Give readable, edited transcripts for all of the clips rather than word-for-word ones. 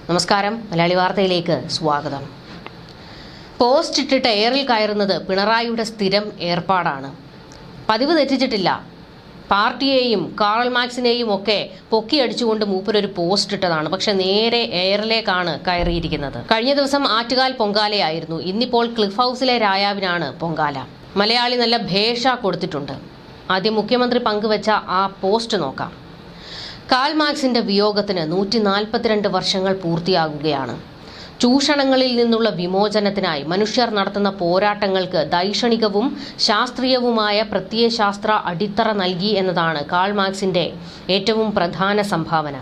നമസ്കാരം, മലയാളി വാർത്തയിലേക്ക് സ്വാഗതം. പോസ്റ്റ് ഇട്ടിട്ട് എയറിൽ കയറുന്നത് പിണറായിയുടെ സ്ഥിരം ഏർപ്പാടാണ്. പതിവ് തെറ്റിച്ചിട്ടില്ല. പാർട്ടിയെയും കാൾ മാക്സിനെയും ഒക്കെ പൊക്കിയടിച്ചുകൊണ്ട് മൂപ്പരൊരു പോസ്റ്റ് ഇട്ടതാണ്. പക്ഷെ നേരെ എയറിലേക്കാണ് കയറിയിരിക്കുന്നത്. കഴിഞ്ഞ ദിവസം ആറ്റുകാൽ പൊങ്കാലയായിരുന്നു. ഇന്നിപ്പോൾ ക്ലിഫ് ഹൗസിലെ രായാവിനാണ് പൊങ്കാല. മലയാളി നല്ല ഭേഷ കൊടുത്തിട്ടുണ്ട്. ആദ്യം മുഖ്യമന്ത്രി പങ്കുവച്ച ആ പോസ്റ്റ് നോക്കാം. കാൾ മാക്സിന്റെ വിയോഗത്തിന് 142 വർഷങ്ങൾ പൂർത്തിയാകുകയാണ്. ചൂഷണങ്ങളിൽ നിന്നുള്ള വിമോചനത്തിനായി മനുഷ്യർ നടത്തുന്ന പോരാട്ടങ്ങൾക്ക് ദൈക്ഷണികവും ശാസ്ത്രീയവുമായ പ്രത്യയശാസ്ത്ര അടിത്തറ നൽകി എന്നതാണ് കാൾ മാക്സിന്റെ ഏറ്റവും പ്രധാന സംഭാവന.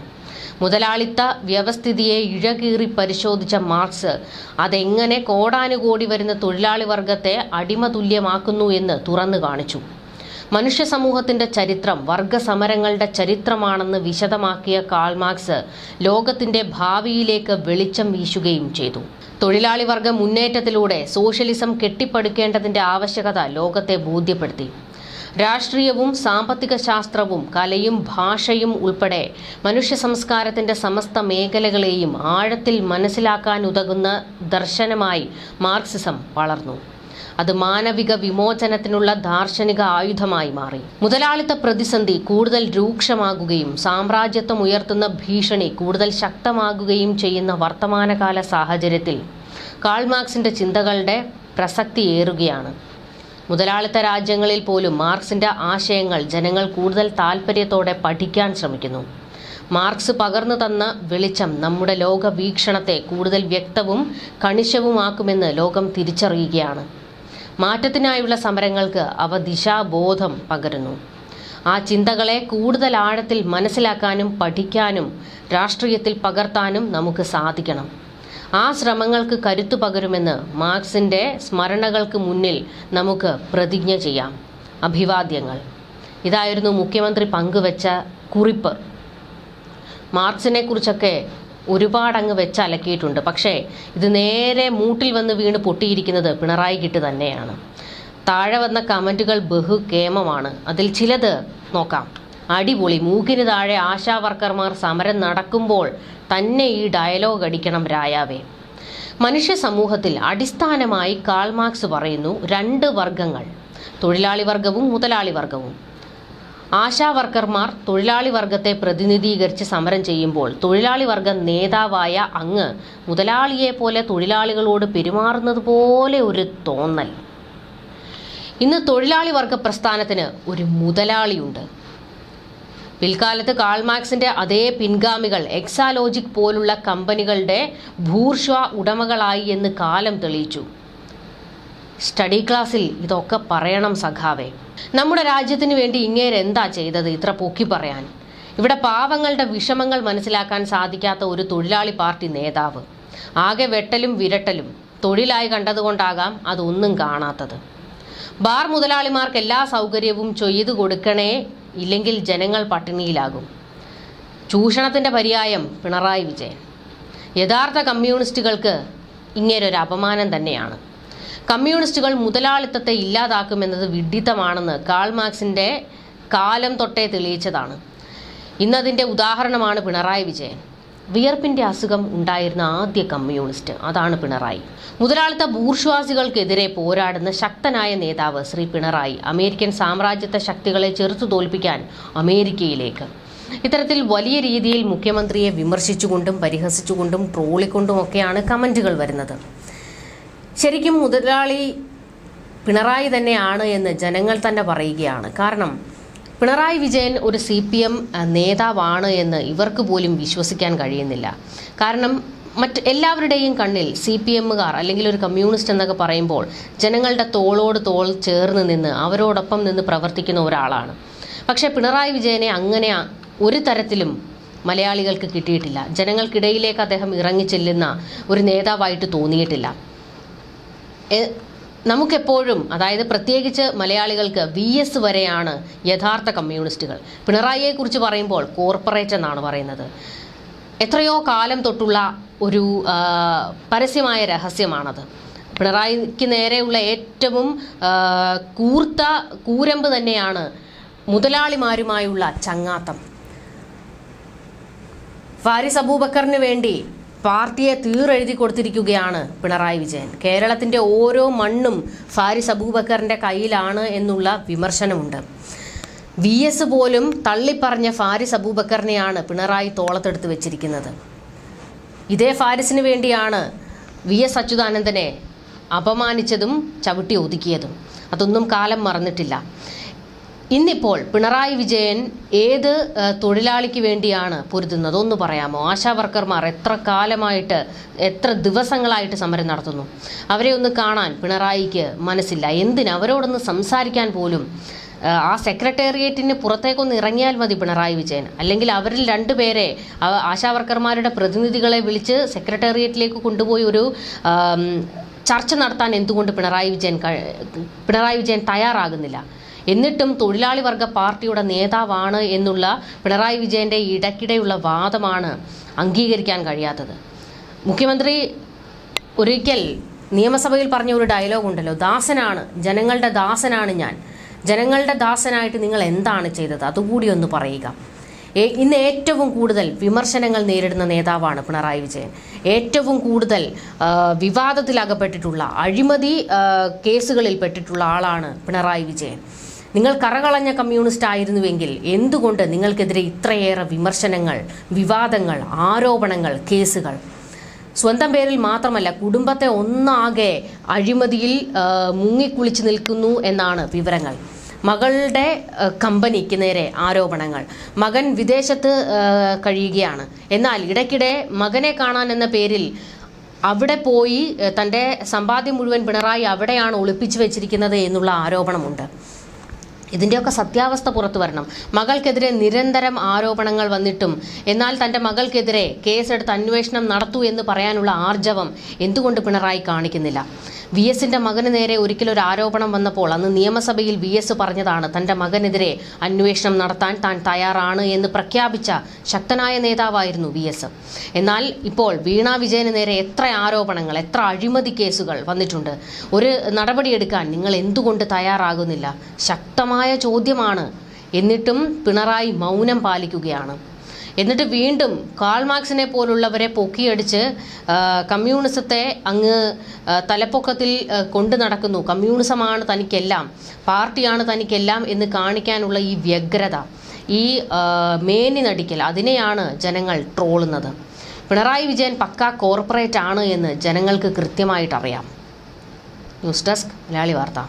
മുതലാളിത്ത വ്യവസ്ഥിതിയെ ഇഴകീറി പരിശോധിച്ച മാർക്സ് അതെങ്ങനെ കോടാനുകോടി വരുന്ന തൊഴിലാളി വർഗത്തെ അടിമതുല്യമാക്കുന്നു എന്ന് തുറന്നു കാണിച്ചു. മനുഷ്യ സമൂഹത്തിന്റെ ചരിത്രം വർഗസമരങ്ങളുടെ ചരിത്രമാണെന്ന് വിശദമാക്കിയ കാൾ മാർക്സ് ലോകത്തിന്റെ ഭാവിയിലേക്ക് വെളിച്ചം വീശുകയും ചെയ്തു. തൊഴിലാളി വർഗ മുന്നേറ്റത്തിലൂടെ സോഷ്യലിസം കെട്ടിപ്പടുക്കേണ്ടതിന്റെ ആവശ്യകത ലോകത്തെ ബോധ്യപ്പെടുത്തി. രാഷ്ട്രീയവും സാമ്പത്തിക ശാസ്ത്രവും കലയും ഭാഷയും ഉൾപ്പെടെ മനുഷ്യ സംസ്കാരത്തിന്റെ സമസ്ത മേഖലകളെയും ആഴത്തിൽ മനസ്സിലാക്കാനുതകുന്ന ദർശനമായി മാർക്സിസം വളർന്നു. അത് മാനവിക വിമോചനത്തിനുള്ള ദാർശനിക ആയുധമായി മാറി. മുതലാളിത്ത പ്രതിസന്ധി കൂടുതൽ രൂക്ഷമാകുകയും സാമ്രാജ്യത്വം ഉയർത്തുന്ന ഭീഷണി കൂടുതൽ ശക്തമാകുകയും ചെയ്യുന്ന വർത്തമാനകാല സാഹചര്യത്തിൽ കാൾ മാർക്സിന്റെ ചിന്തകളുടെ പ്രസക്തി ഏറുകയാണ്. മുതലാളിത്ത രാജ്യങ്ങളിൽ പോലും മാർക്സിന്റെ ആശയങ്ങൾ ജനങ്ങൾ കൂടുതൽ താൽപര്യത്തോടെ പഠിക്കാൻ ശ്രമിക്കുന്നു. മാർക്സ് പകർന്നു തന്ന വെളിച്ചം നമ്മുടെ ലോക വീക്ഷണത്തെ കൂടുതൽ വ്യക്തവും കണിശവുമാക്കുമെന്ന് ലോകം തിരിച്ചറിയുകയാണ്. മാറ്റത്തിനായുള്ള സമരങ്ങൾക്ക് അവ ദിശാബോധം പകരുന്നു. ആ ചിന്തകളെ കൂടുതൽ ആഴത്തിൽ മനസ്സിലാക്കാനും പഠിക്കാനും രാഷ്ട്രീയത്തിൽ പകർത്താനും നമുക്ക് സാധിക്കണം. ആ ശ്രമങ്ങൾക്ക് കരുത്തു പകരുമെന്ന് മാർക്സിന്റെ സ്മരണകൾക്ക് മുന്നിൽ നമുക്ക് പ്രതിജ്ഞ ചെയ്യാം. അഭിവാദ്യങ്ങൾ. ഇതായിരുന്നു മുഖ്യമന്ത്രി പങ്കുവച്ച കുറിപ്പ്. മാർക്സിനെ കുറിച്ചൊക്കെ ഒരുപാടങ്ങ് വെച്ചലക്കിയിട്ടുണ്ട്. പക്ഷേ ഇത് നേരെ മൂട്ടിൽ വന്ന് വീണ് പൊട്ടിയിരിക്കുന്നത് പിണറായിക്കിട്ട് തന്നെയാണ്. താഴെ വന്ന കമൻറ്റുകൾ ബഹുകേമമാണ്. അതിൽ ചിലത് നോക്കാം. അടിപൊളി. മൂക്കിന് താഴെ ആശാ വർക്കർമാർ സമരം നടക്കുമ്പോൾ തന്നെ ഈ ഡയലോഗ് അടിക്കണം രായാവേ. മനുഷ്യ സമൂഹത്തിൽ അടിസ്ഥാനമായി കാൾ മാർക്സ് പറയുന്നു 2 വർഗങ്ങൾ, തൊഴിലാളി വർഗവും മുതലാളി വർഗവും. ആശാ വർക്കർമാർ തൊഴിലാളി വർഗത്തെ പ്രതിനിധീകരിച്ച് സമരം ചെയ്യുമ്പോൾ തൊഴിലാളി വർഗ നേതാവായ അങ്ങ് മുതലാളിയെ പോലെ തൊഴിലാളികളോട് പെരുമാറുന്നത് പോലെ ഒരു തോന്നൽ. ഇന്ന് തൊഴിലാളി വർഗ പ്രസ്ഥാനത്തിന് ഒരു മുതലാളിയുണ്ട്. പിൽക്കാലത്ത് കാൾ മാർക്സിന്റെ അതേ പിൻഗാമികൾ എക്സാലോജിക് പോലുള്ള കമ്പനികളുടെ ബൂർഷ്വാ ഉടമകളായി എന്ന് കാലം തെളിയിച്ചു. സ്റ്റഡി ക്ലാസ്സിൽ ഇതൊക്കെ പറയണം സഖാവേ. നമ്മുടെ രാജ്യത്തിന് വേണ്ടി ഇങ്ങേരെന്താ ചെയ്തത് ഇത്ര പൊക്കി പറയാൻ? ഇവിടെ പാവങ്ങളുടെ വിഷമങ്ങൾ മനസ്സിലാക്കാൻ സാധിക്കാത്ത ഒരു തൊഴിലാളി പാർട്ടി നേതാവ്. ആകെ വെട്ടലും വിരട്ടലും തൊഴിലായി കണ്ടതുകൊണ്ടാകാം അതൊന്നും കാണാത്തത്. ബാർ മുതലാളിമാർക്ക് എല്ലാ സൗകര്യവും ചെയ്തു കൊടുക്കണേ, ഇല്ലെങ്കിൽ ജനങ്ങൾ പട്ടിണിയിലാകും. ചൂഷണത്തിന്റെ പര്യായം പിണറായി വിജയൻ. യഥാർത്ഥ കമ്മ്യൂണിസ്റ്റുകൾക്ക് ഇങ്ങേരൊരു അപമാനം തന്നെയാണ്. കമ്മ്യൂണിസ്റ്റുകൾ മുതലാളിത്തത്തെ ഇല്ലാതാക്കുമെന്നത് വിഡ്ഢിത്തമാണെന്ന് കാൾ മാർക്സിന്റെ കാലം തൊട്ടേ തെളിയിച്ചതാണ്. ഇന്നതിൻ്റെ ഉദാഹരണമാണ് പിണറായി വിജയൻ. വിയർപ്പിന്റെ അസുഖം ഉണ്ടായിരുന്ന ആദ്യ കമ്മ്യൂണിസ്റ്റ് അതാണ് പിണറായി. മുതലാളിത്ത ബൂർഷ്വാസികൾക്കെതിരെ പോരാടുന്ന ശക്തനായ നേതാവ് ശ്രീ പിണറായി അമേരിക്കൻ സാമ്രാജ്യത്വ ശക്തികളെ ചെറുത്തു തോൽപ്പിക്കാൻ അമേരിക്കയിലേക്ക്. ഇത്തരത്തിൽ വലിയ രീതിയിൽ മുഖ്യമന്ത്രിയെ വിമർശിച്ചുകൊണ്ടും പരിഹസിച്ചുകൊണ്ടും ട്രോളിക്കൊണ്ടുമൊക്കെയാണ് കമന്റുകൾ വരുന്നത്. ശരിക്കും മുതലാളി പിണറായി തന്നെയാണ് എന്ന് ജനങ്ങൾ തന്നെ പറയുകയാണ്. കാരണം പിണറായി വിജയൻ ഒരു CPM നേതാവാണ് എന്ന് ഇവർക്ക് പോലും വിശ്വസിക്കാൻ കഴിയുന്നില്ല. കാരണം എല്ലാവരുടെയും കണ്ണിൽ CPMകാർ അല്ലെങ്കിൽ ഒരു കമ്മ്യൂണിസ്റ്റ് എന്നൊക്കെ പറയുമ്പോൾ ജനങ്ങളുടെ തോളോട് തോൾ ചേർന്ന് നിന്ന് അവരോടൊപ്പം നിന്ന് പ്രവർത്തിക്കുന്ന ഒരാളാണ്. പക്ഷേ പിണറായി വിജയനെ അങ്ങനെ ഒരു തരത്തിലും മലയാളികൾക്ക് കിട്ടിയിട്ടില്ല. ജനങ്ങൾക്കിടയിലേക്ക് അദ്ദേഹം ഇറങ്ങിച്ചെല്ലുന്ന ഒരു നേതാവായിട്ട് തോന്നിയിട്ടില്ല. നമുക്കെപ്പോഴും, അതായത് പ്രത്യേകിച്ച് മലയാളികൾക്ക് VS വരെയാണ് യഥാർത്ഥ കമ്മ്യൂണിസ്റ്റുകൾ. പിണറായിയെക്കുറിച്ച് പറയുമ്പോൾ കോർപ്പറേറ്റ് എന്നാണ് പറയുന്നത്. എത്രയോ കാലം തൊട്ടുള്ള ഒരു പരസ്യമായ രഹസ്യമാണത്. പിണറായിക്ക് നേരെയുള്ള ഏറ്റവും കൂരമ്പ് തന്നെയാണ് മുതലാളിമാരുമായുള്ള ചങ്ങാത്തം. ഫാരിസ് അബൂബക്കറിന് വേണ്ടി പാർട്ടിയെ തീരെഴുതി കൊടുത്തിരിക്കുകയാണ് പിണറായി വിജയൻ. കേരളത്തിൻ്റെ ഓരോ മണ്ണും ഫാരിസ് അബൂബക്കറിൻ്റെ കയ്യിലാണ് എന്നുള്ള വിമർശനമുണ്ട്. VS പോലും തള്ളിപ്പറഞ്ഞ ഫാരിസ് അബൂബക്കറിനെയാണ് പിണറായി തോളത്തെടുത്ത് വെച്ചിരിക്കുന്നത്. ഇതേ ഫാരിസിന് വേണ്ടിയാണ് VS അച്യുതാനന്ദനെ അപമാനിച്ചതും ചവിട്ടി ഒതുക്കിയതും. അതൊന്നും കാലം മറന്നിട്ടില്ല. ഇന്നിപ്പോൾ പിണറായി വിജയൻ ഏത് തൊഴിലാളിക്ക് വേണ്ടിയാണ് പൊരുതുന്നത് ഒന്ന് പറയാമോ? ആശാ വർക്കർമാർ എത്ര കാലമായിട്ട്, എത്ര ദിവസങ്ങളായിട്ട് സമരം നടത്തുന്നു. അവരെ ഒന്ന് കാണാൻ പിണറായിക്ക് മനസ്സില്ല. എന്തിന്? അവരോടൊന്ന് സംസാരിക്കാൻ പോലും. ആ സെക്രട്ടേറിയറ്റിന് പുറത്തേക്കൊന്ന് ഇറങ്ങിയാൽ മതി പിണറായി വിജയൻ. അല്ലെങ്കിൽ അവരിൽ 2 പേരെ, ആശാ വർക്കർമാരുടെ പ്രതിനിധികളെ വിളിച്ച് സെക്രട്ടേറിയറ്റിലേക്ക് കൊണ്ടുപോയി ഒരു ചർച്ച നടത്താൻ എന്തുകൊണ്ട് പിണറായി വിജയൻ തയ്യാറാകുന്നില്ല? എന്നിട്ടും തൊഴിലാളി വർഗ പാർട്ടിയുടെ നേതാവാണ് എന്നുള്ള പിണറായി വിജയൻ്റെ ഇടയ്ക്കിടെയുള്ള വാദമാണ് അംഗീകരിക്കാൻ കഴിയാത്തത്. മുഖ്യമന്ത്രി ഒരിക്കൽ നിയമസഭയിൽ പറഞ്ഞ ഒരു ഡയലോഗ് ഉണ്ടല്ലോ, ദാസനാണ്, ജനങ്ങളുടെ ദാസനാണ് ഞാൻ. ജനങ്ങളുടെ ദാസനായിട്ട് നിങ്ങൾ എന്താണ് ചെയ്തത്? അതുകൂടി ഒന്ന് പറയുക. ഇന്ന് ഏറ്റവും കൂടുതൽ വിമർശനങ്ങൾ നേരിടുന്ന നേതാവാണ് പിണറായി വിജയൻ. ഏറ്റവും കൂടുതൽ വിവാദത്തിലകപ്പെട്ടിട്ടുള്ള, അഴിമതി കേസുകളിൽ പെട്ടിട്ടുള്ള ആളാണ് പിണറായി വിജയൻ. നിങ്ങൾ കറകളഞ്ഞ കമ്മ്യൂണിസ്റ്റ് ആയിരുന്നുവെങ്കിൽ എന്തുകൊണ്ട് നിങ്ങൾക്കെതിരെ ഇത്രയേറെ വിമർശനങ്ങൾ, വിവാദങ്ങൾ, ആരോപണങ്ങൾ, കേസുകൾ? സ്വന്തം പേരിൽ മാത്രമല്ല, കുടുംബത്തെ ഒന്നാകെ അഴിമതിയിൽ മുങ്ങിക്കുളിച്ച് നിൽക്കുന്നു എന്നാണ് വിവരങ്ങൾ. മകളുടെ കമ്പനിക്ക് നേരെ ആരോപണങ്ങൾ. മകൻ വിദേശത്ത് കഴിയുകയാണ്. എന്നാൽ ഇടയ്ക്കിടെ മകനെ കാണാൻ എന്ന പേരിൽ അവിടെ പോയി തൻ്റെ സമ്പാദ്യം മുഴുവൻ പിണറായി അവിടെയാണ് ഒളിപ്പിച്ചു വെച്ചിരിക്കുന്നത് എന്നുള്ള ആരോപണമുണ്ട്. ഇതിൻ്റെയൊക്കെ സത്യാവസ്ഥ പുറത്തു വരണം. മകൾക്കെതിരെ നിരന്തരം ആരോപണങ്ങൾ വന്നിട്ടും എന്നാൽ തൻ്റെ മകൾക്കെതിരെ കേസെടുത്ത് അന്വേഷണം നടത്തൂ എന്ന് പറയാനുള്ള ആർജവം എന്തുകൊണ്ട് പിണറായി കാണിക്കുന്നില്ല? VSന്റെ മകന് നേരെ ഒരിക്കലൊരു ആരോപണം വന്നപ്പോൾ അന്ന് നിയമസഭയിൽ VS പറഞ്ഞതാണ് തൻ്റെ മകനെതിരെ അന്വേഷണം നടത്താൻ താൻ തയ്യാറാണ് എന്ന് പ്രഖ്യാപിച്ച ശക്തനായ നേതാവായിരുന്നു VS. എന്നാൽ ഇപ്പോൾ വീണ വിജയന് നേരെ എത്ര ആരോപണങ്ങൾ, എത്ര അഴിമതി കേസുകൾ വന്നിട്ടുണ്ട്. ഒരു നടപടിയെടുക്കാൻ നിങ്ങൾ എന്തുകൊണ്ട് തയ്യാറാകുന്നില്ല? ശക്തമായ ചോദ്യമാണ്. എന്നിട്ടും പിണറായി മൗനം പാലിക്കുകയാണ്. എന്നിട്ട് വീണ്ടും കാൾ മാർക്സിനെ പോലുള്ളവരെ പൊക്കിയടിച്ച് കമ്മ്യൂണിസത്തെ അങ്ങ് തലപ്പൊക്കത്തിൽ കൊണ്ടു നടക്കുന്നു. കമ്മ്യൂണിസമാണ് തനിക്കെല്ലാം, പാർട്ടിയാണ് തനിക്കെല്ലാം എന്ന് കാണിക്കാനുള്ള ഈ വ്യഗ്രത, ഈ മേനി നടിക്കൽ, അതിനെയാണ് ജനങ്ങൾ ട്രോളുന്നത്. പിണറായി വിജയൻ പക്കാ കോർപ്പറേറ്റ് ആണ് എന്ന് ജനങ്ങൾക്ക് കൃത്യമായിട്ടറിയാം. ന്യൂസ് ഡെസ്ക് മലയാളി വാർത്ത.